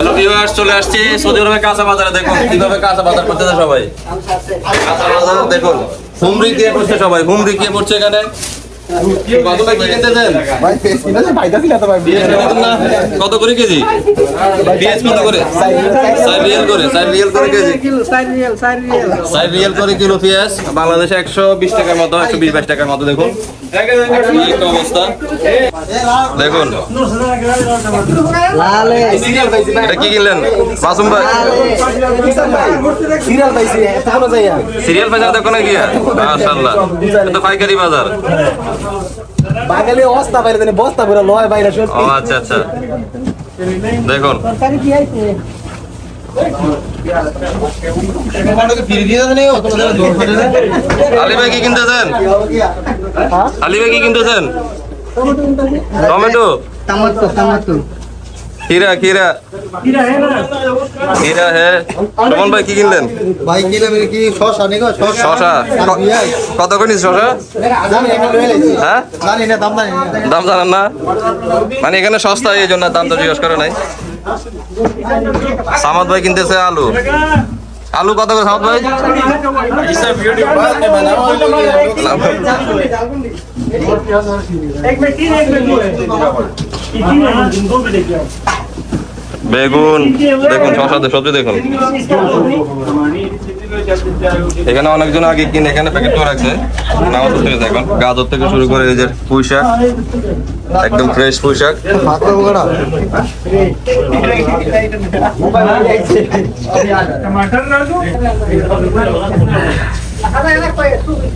Hello viewers, চলে আসছি Saudi আরবের কাঁচা বাজারে। দেখুন কিভাবে কাঁচা বাজার করতেছে সবাই। কাঁচা বাজার দেখুন, হুমরি দিয়ে পড়ছে সবাই, হুমরি দিয়ে পড়ছে এখানে। কতটা কি কিনতেছেন ভাই? পেঁয়াজ কিনতেছেন পাইতাছি না তো ভাই। কত করে কেজি পেঁয়াজ? কত করে? 4 রিয়াল করে। 4 রিয়াল করে কেজি। 4 রিয়াল করে কিলো পেঁয়াজ। বাংলাদেশে 120 টাকার মতো, 120-22 টাকার মতো। দেখুন কি একটা অবস্থা। দেখুন এটা কি কিনলেন মাসুম ভাই? সিরিয়াল বাজার দেখো না কি? মাশাআল্লাহ, এটা পাইকারি বাজার। বাঙালি অবস্থা বাইরে দেন, বস্তা ভরে লয় বাইরে সব। ও আচ্ছা আচ্ছা, দেখুন আলী ভাই কি কিনতেছেন? আলী ভাই কি কিনতেছেন? টমেটো, खीरा खीरा खीरा है। সুমন ভাই কি কিনলেন? ভাই কিনলাম কি শসা নিগো, শসা কত করে নিছ শসা? হ্যাঁ জানি না, দাম জানি না। দাম জানেন না মানে? এখানে সস্তা এই জন্য দাম তো জিজ্ঞেস করে নাই। সামাদ ভাই কিনতেছে আলু। আলু কত করে সামাদ ভাই? বেগুন দেখুন, শসা সবজি দেখুন। এখানে অনেকজন আগে কিনে এখানে প্যাকেট করে রাখছে। নামাজ থেকে দেখুন, গাজর থেকে শুরু করে এই যে পুঁই শাক, একদম ফ্রেশ পুঁই শাক।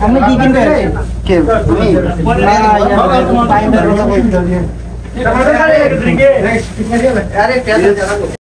আমি কি কিনবে?